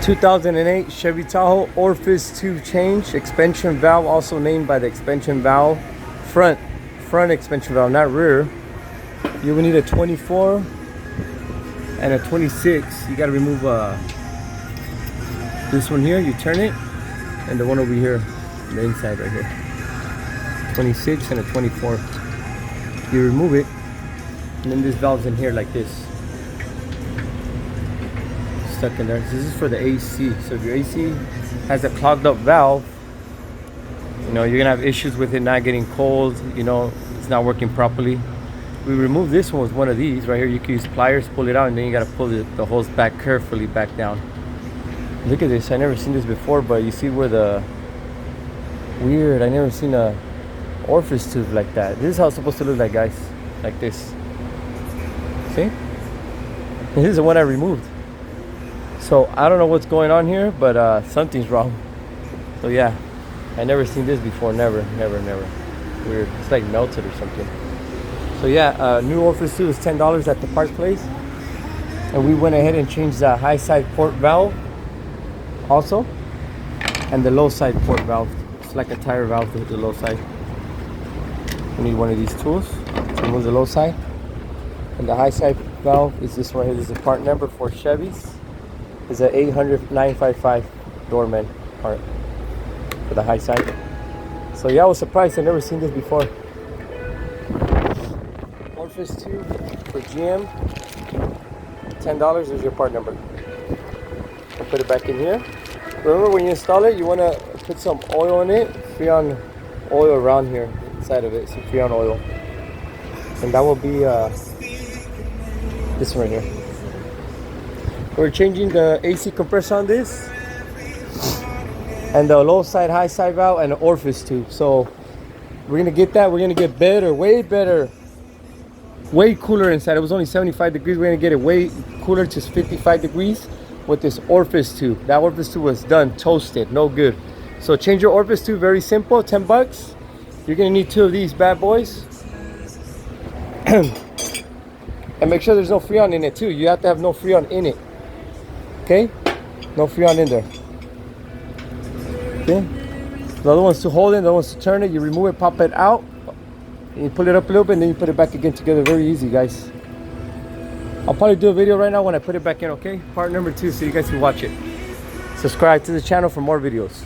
2008 Chevy Tahoe orifice tube change, expansion valve, also named by the expansion valve, front expansion valve, not rear. You will need a 24 and a 26. You got to remove this one here, you turn it, and the one over here on the inside right here, 26 and a 24. You remove it, and then this valve's in here like this, stuck in there. This is for the AC. So if your AC has a clogged up valve, you know, you're gonna have issues with it not getting cold, you know, it's not working properly. We remove this one with one of these right here. You can use pliers, pull it out, and then you gotta pull the hose back carefully back down. Look at this, I never seen this before, but you see where the weird, I never seen a orifice tube like that. This is how it's supposed to look like, guys, like this. See? This is the one I removed. So I don't know what's going on here, but something's wrong. So yeah, I never seen this before. Never. Weird. It's like melted or something. So yeah, new orifice tube is $10 at the part place, and we went ahead and changed the high side port valve also, and the low side port valve. It's like a tire valve with the low side. We need one of these tools to remove the low side, and the high side valve is this one here. This is a part number for Chevys. Is an 800-955 doorman part for the high side. So yeah, I was surprised. I've never seen this before. Orifice tube for GM, $10. Is your part number. I'll put it back in here. Remember, when you install it, you want to put some oil in it. Freon oil around here inside of it. Some Freon oil, and that will be this one right here. We're changing the AC compressor on this, and the low side, high side valve, and the orifice tube. So we're gonna get that. We're gonna get better, way cooler inside. It was only 75 degrees. We're gonna get it way cooler to 55 degrees with this orifice tube. That orifice tube was done toasted, no good. So change your orifice tube, very simple, $10. You're gonna need 2 of these bad boys. And make sure there's no Freon in it too. You have to have no Freon in it. Okay, no Freon in there. Okay, the other one's to hold it, the other one's to turn it. You remove it, pop it out, and you pull it up a little bit, and then you put it back again together. Very easy, guys. I'll probably do a video right now when I put it back in. Okay, part number 2, so you guys can watch it. Subscribe to the channel for more videos.